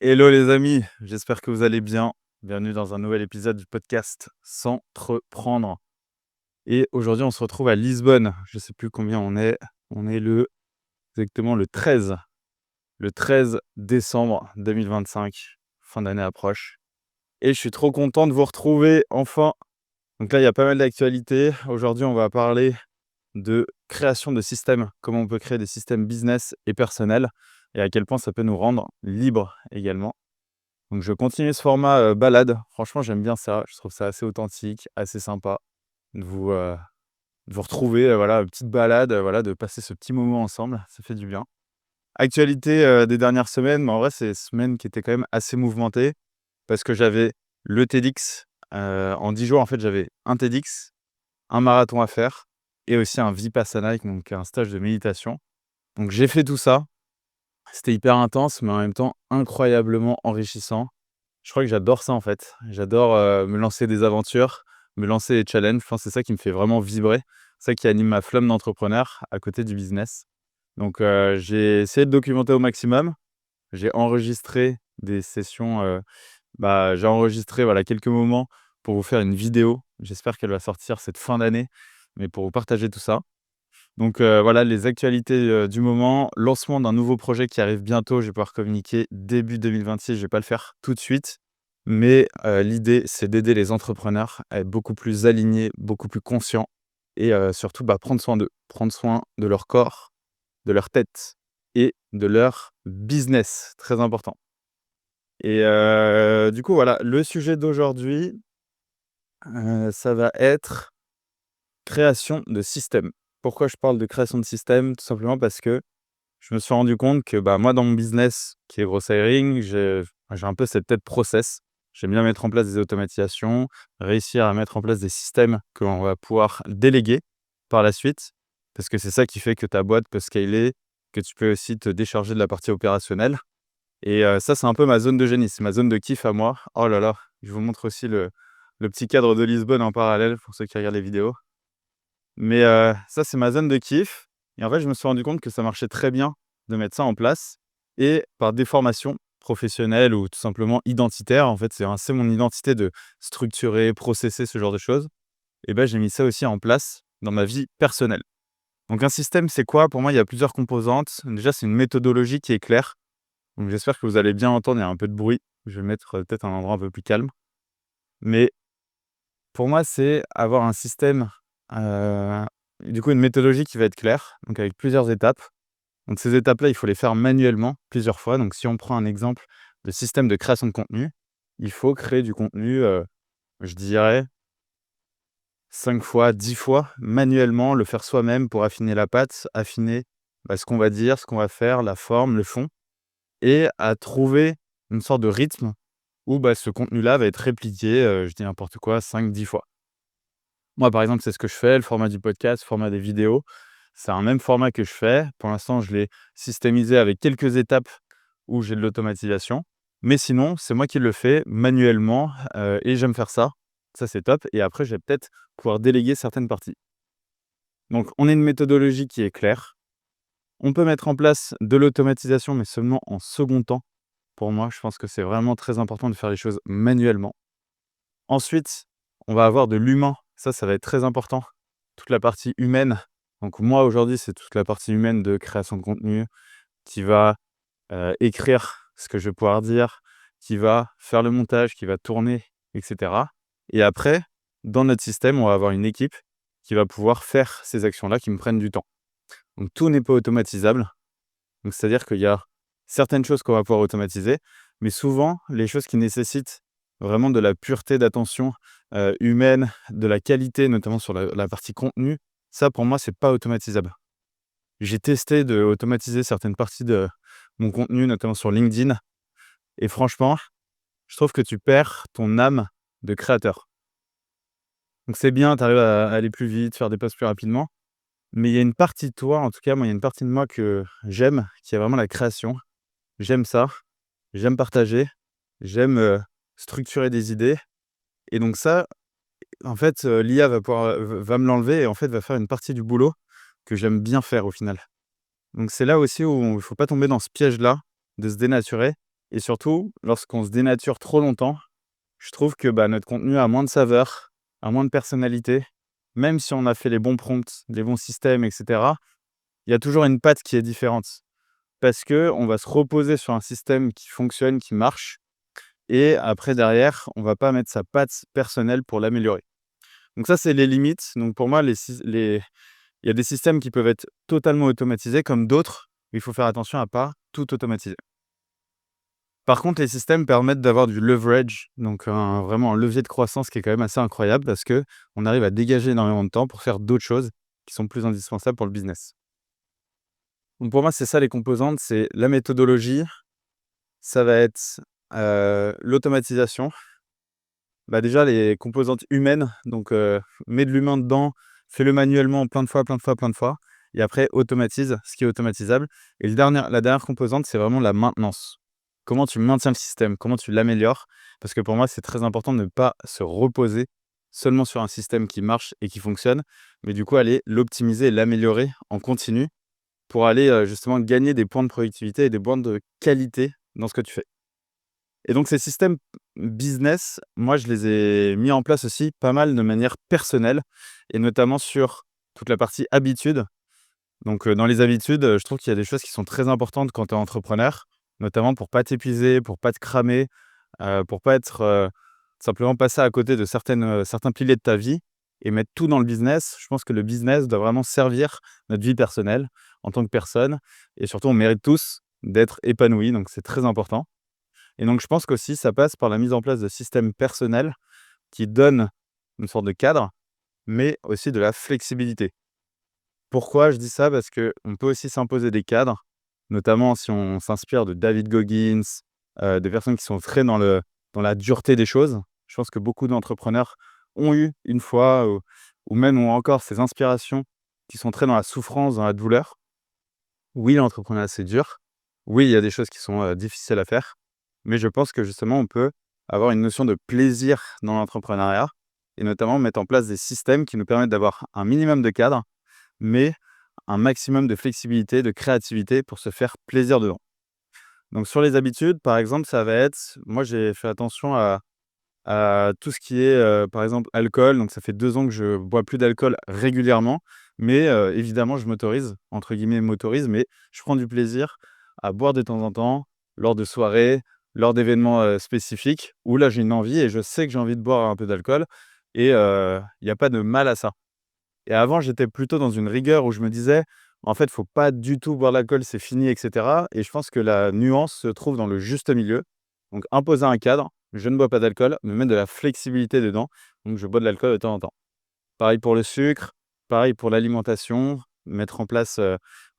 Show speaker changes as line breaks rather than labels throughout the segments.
Hello les amis, j'espère que vous allez bien. Bienvenue dans un nouvel épisode du podcast S'entreprendre. Et aujourd'hui, on se retrouve à Lisbonne. Je ne sais plus combien on est. On est exactement le 13 décembre 2025. Fin d'année approche. Et je suis trop content de vous retrouver enfin. Donc là, il y a pas mal d'actualités. Aujourd'hui, on va parler de création de systèmes, comment on peut créer des systèmes business et personnels et à quel point ça peut nous rendre libres également. Donc je continue ce format, balade. Franchement, j'aime bien ça. Je trouve ça assez authentique, assez sympa de vous retrouver, voilà, une petite balade, voilà, de passer ce petit moment ensemble, ça fait du bien. Actualité, des dernières semaines, mais en vrai, c'est des semaines qui étaient quand même assez mouvementées parce que j'avais le TEDx, en 10 jours, en fait, j'avais un TEDx, un marathon à faire et aussi un Vipassana, donc un stage de méditation. Donc j'ai fait tout ça. C'était hyper intense, mais en même temps incroyablement enrichissant. Je crois que j'adore ça, en fait. J'adore, me lancer des aventures, me lancer des challenges. Je pense que c'est ça qui me fait vraiment vibrer. C'est ça qui anime ma flamme d'entrepreneur à côté du business. Donc, j'ai essayé de documenter au maximum. J'ai enregistré des sessions, j'ai enregistré, voilà, quelques moments pour vous faire une vidéo. J'espère qu'elle va sortir cette fin d'année, mais pour vous partager tout ça. Donc, voilà les actualités, du moment. Lancement d'un nouveau projet qui arrive bientôt. Je vais pouvoir communiquer début 2026. Je vais pas le faire tout de suite, mais, l'idée, c'est d'aider les entrepreneurs à être beaucoup plus alignés, beaucoup plus conscients et surtout, prendre soin d'eux. Prendre soin de leur corps, de leur tête et de leur business, très important. Et du coup, voilà, le sujet d'aujourd'hui, ça va être création de systèmes. Pourquoi je parle de création de systèmes? Tout simplement parce que je me suis rendu compte que, moi, dans mon business qui est Gross Hiring, j'ai un peu cette tête process. J'aime bien mettre en place des automatisations, réussir à mettre en place des systèmes que l'on va pouvoir déléguer par la suite, parce que c'est ça qui fait que ta boîte peut scaler, que tu peux aussi te décharger de la partie opérationnelle et ça, c'est un peu ma zone de génie, c'est ma zone de kiff à moi. Oh là là, je vous montre aussi le petit cadre de Lisbonne en parallèle pour ceux qui regardent les vidéos. Mais ça, c'est ma zone de kiff et en fait, je me suis rendu compte que ça marchait très bien de mettre ça en place et par des formations professionnelles ou tout simplement identitaires, en fait, c'est mon identité de structurer, processer ce genre de choses et j'ai mis ça aussi en place dans ma vie personnelle. Donc un système, c'est quoi? Pour moi, il y a plusieurs composantes. Déjà, c'est une méthodologie qui est claire. Donc j'espère que vous allez bien entendre, il y a un peu de bruit. Je vais mettre, peut-être un endroit un peu plus calme. Mais pour moi, c'est avoir un système, heu, du coup, une méthodologie qui va être claire, donc avec plusieurs étapes. Donc ces étapes-là, il faut les faire manuellement plusieurs fois. Donc si on prend un exemple de système de création de contenu, il faut créer du contenu, je dirais 5 fois, 10 fois manuellement, le faire soi-même pour affiner la pâte, affiner, ce qu'on va dire, ce qu'on va faire, la forme, le fond et à trouver une sorte de rythme où, ce contenu-là va être répliqué, je dis n'importe quoi, 5, 10 fois. Moi, par exemple, c'est ce que je fais, le format du podcast, le format des vidéos. C'est un même format que je fais. Pour l'instant, je l'ai systémisé avec quelques étapes où j'ai de l'automatisation. Mais sinon, c'est moi qui le fais manuellement, et j'aime faire ça. Ça, c'est top et après, je vais peut-être pouvoir déléguer certaines parties. Donc on a une méthodologie qui est claire. On peut mettre en place de l'automatisation, mais seulement en second temps. Pour moi, je pense que c'est vraiment très important de faire les choses manuellement. Ensuite, on va avoir de l'humain. Ça va être très important. Toute la partie humaine. Donc moi, aujourd'hui, c'est toute la partie humaine de création de contenu qui va, écrire ce que je vais pouvoir dire, qui va faire le montage, qui va tourner et cetera et après, dans notre système, on va avoir une équipe qui va pouvoir faire ces actions-là qui me prennent du temps. Donc tout n'est pas automatisable. Donc c'est-à-dire qu'il y a certaines choses qu'on va pouvoir automatiser, mais souvent, les choses qui nécessitent vraiment de la pureté d'attention, humaine, de la qualité, notamment sur la partie contenu, ça pour moi, c'est pas automatisable. J'ai testé de automatiser certaines parties de mon contenu, notamment sur LinkedIn et franchement, je trouve que tu perds ton âme de créateur. Donc c'est bien, tu arrives à aller plus vite, faire des posts plus rapidement, mais il y a une partie de toi, en tout cas moi, il y a une partie de moi que j'aime, qui est vraiment la création. J'aime ça, j'aime partager, j'aime, structurer des idées et donc ça, en fait, l'IA va pouvoir, va me l'enlever et en fait, va faire une partie du boulot que j'aime bien faire au final. Donc c'est là aussi où il faut pas tomber dans ce piège-là, de se dénaturer et surtout, lorsqu'on se dénature trop longtemps, je trouve que, notre contenu a moins de saveur, a moins de personnalité. Même si on a fait les bons prompts, les bons systèmes et cetera, il y a toujours une patte qui est différente. Parce que on va se reposer sur un système qui fonctionne, qui marche et après derrière, on va pas mettre sa patte personnelle pour l'améliorer. Donc ça, c'est les limites. Donc pour moi, il y a des systèmes qui peuvent être totalement automatisés comme d'autres, où il faut faire attention à pas tout automatiser. Par contre, les systèmes permettent d'avoir du leverage, donc vraiment un levier de croissance qui est quand même assez incroyable parce que on arrive à dégager énormément de temps pour faire d'autres choses qui sont plus indispensables pour le business. Donc pour moi, c'est ça les composantes, c'est la méthodologie, ça va être, l'automatisation. Déjà les composantes humaines, donc mets de l'humain dedans, fais-le manuellement plein de fois, plein de fois, plein de fois et après automatise ce qui est automatisable et la dernière composante, c'est vraiment la maintenance. Comment tu maintiens le système? Comment tu l'améliores? Parce que pour moi, c'est très important de ne pas se reposer seulement sur un système qui marche et qui fonctionne, mais du coup aller l'optimiser et l'améliorer en continu pour aller, justement gagner des points de productivité et des points de qualité dans ce que tu fais. Et donc ces systèmes business, moi je les ai mis en place aussi pas mal de manière personnelle et notamment sur toute la partie habitude. Donc, dans les habitudes, je trouve qu'il y a des choses qui sont très importantes quand tu es entrepreneur, notamment pour pas t'épuiser, pour pas te cramer, pour pas être, simplement passer à côté de certains piliers de ta vie et mettre tout dans le business. Je pense que le business doit vraiment servir notre vie personnelle en tant que personne et surtout on mérite tous d'être épanouis, donc c'est très important. Et donc je pense qu'aussi ça passe par la mise en place de systèmes personnels qui donnent une sorte de cadre, mais aussi de la flexibilité. Pourquoi je dis ça? Parce qu'on peut aussi s'imposer des cadres, notamment si on s'inspire de David Goggins, des personnes qui sont très dans la dureté des choses. Je pense que beaucoup d'entrepreneurs ont eu une fois ou même ont encore ces inspirations qui sont très dans la souffrance, dans la douleur. Oui, l'entrepreneuriat, c'est dur. Oui, il y a des choses qui sont, difficiles à faire, mais je pense que justement, on peut avoir une notion de plaisir dans l'entrepreneuriat et notamment mettre en place des systèmes qui nous permettent d'avoir un minimum de cadre, mais un maximum de flexibilité, de créativité pour se faire plaisir dedans. Donc sur les habitudes, par exemple, ça va être moi, j'ai fait attention à tout ce qui est, par exemple, alcool. Donc ça fait 2 ans que je bois plus d'alcool régulièrement, mais évidemment, je m'autorise, entre guillemets «m'autorise», mais je prends du plaisir à boire de temps en temps, lors de soirées, lors d'événements, spécifiques où là, j'ai une envie et je sais que j'ai envie de boire un peu d'alcool et il y a pas de mal à ça. Et avant, j'étais plutôt dans une rigueur où je me disais: «En fait, faut pas du tout boire l'alcool, c'est fini» et cetera et je pense que la nuance se trouve dans le juste milieu. Donc imposer un cadre, je ne bois pas d'alcool, mais mettre de la flexibilité dedans, donc je bois de l'alcool de temps en temps. Pareil pour le sucre, pareil pour l'alimentation, mettre en place,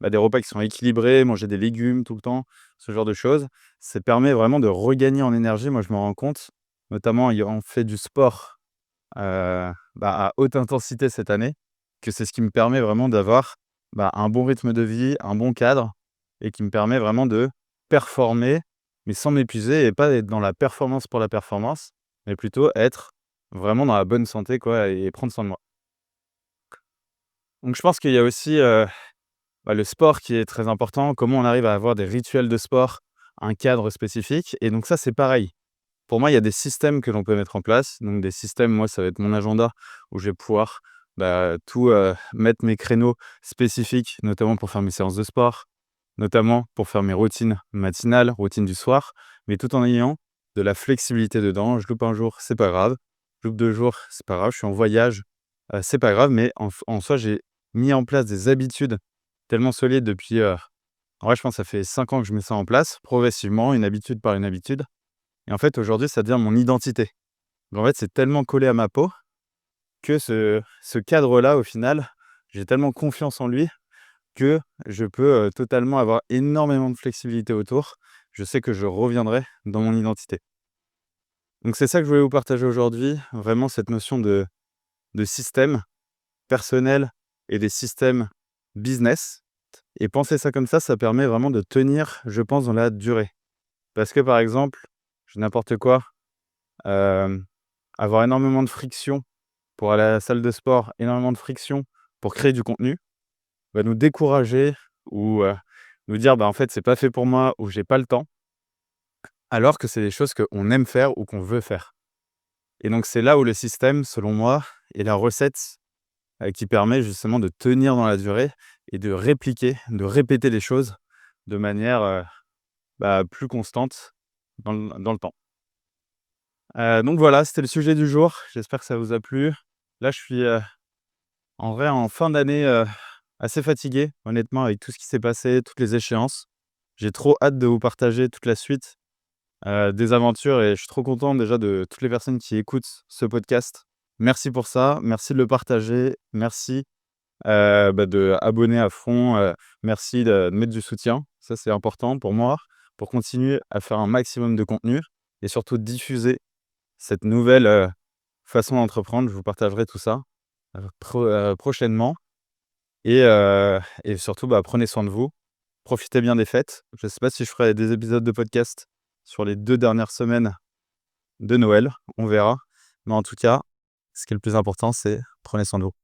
des repas qui sont équilibrés, manger des légumes tout le temps, ce genre de choses. Ça permet vraiment de regagner en énergie. Moi, je me rends compte, notamment ayant fait du sport à haute intensité cette année, que c'est ce qui me permet vraiment d'avoir, un bon rythme de vie, un bon cadre et qui me permet vraiment de performer, mais sans m'épuiser et pas être dans la performance pour la performance, mais plutôt être vraiment dans la bonne santé quoi et prendre soin de moi. Donc je pense qu'il y a aussi, le sport qui est très important, comment on arrive à avoir des rituels de sport, un cadre spécifique et donc ça, c'est pareil. Pour moi, il y a des systèmes que l'on peut mettre en place. Donc des systèmes, moi, ça va être mon agenda où je vais pouvoir, tout, mettre mes créneaux spécifiques, notamment pour faire mes séances de sport, notamment pour faire mes routines matinales, routines du soir, mais tout en ayant de la flexibilité dedans. Je loupe un jour, c'est pas grave. Je loupe 2 jours, c'est pas grave. Je suis en voyage, c'est pas grave, mais en soi, j'ai mis en place des habitudes tellement solides depuis, en vrai, je pense que ça fait 5 ans que je mets ça en place, progressivement, une habitude par une habitude et en fait, aujourd'hui, ça devient mon identité. Donc en fait, c'est tellement collé à ma peau que ce cadre-là, au final, j'ai tellement confiance en lui que je peux, totalement avoir énormément de flexibilité autour. Je sais que je reviendrai dans mon identité. Donc c'est ça que je voulais vous partager aujourd'hui, vraiment cette notion de système personnel et des systèmes business et penser ça comme ça permet vraiment de tenir, je pense, dans la durée. Parce que, par exemple, je n'importe quoi, hem avoir énormément de friction pour aller à la salle de sport, énormément de friction pour créer du contenu, va nous décourager ou, nous dire: «En fait, c'est pas fait pour moi» ou «J'ai pas le temps». alors que c'est des choses qu'on aime faire ou qu'on veut faire. Et donc c'est là où le système, selon moi, est la recette, qui permet justement de tenir dans la durée et de répliquer, de répéter les choses de manière, plus constante dans le temps. Donc voilà, c'était le sujet du jour. J'espère que ça vous a plu. Là, je suis, en vrai en fin d'année, assez fatigué, honnêtement, avec tout ce qui s'est passé, toutes les échéances. J'ai trop hâte de vous partager toute la suite, des aventures et je suis trop content déjà de toutes les personnes qui écoutent ce podcast. Merci pour ça, merci de le partager, merci, de abonner à fond, merci de mettre du soutien. Ça, c'est important pour moi, pour continuer à faire un maximum de contenu et surtout diffuser cette nouvelle, façon d'entreprendre. Je vous partagerai tout ça, prochainement et surtout, prenez soin de vous. Profitez bien des fêtes. Je ne sais pas si je ferai des épisodes de podcast sur les 2 dernières semaines de Noël, on verra. Mais en tout cas, ce qui est le plus important, c'est prenez soin de vous.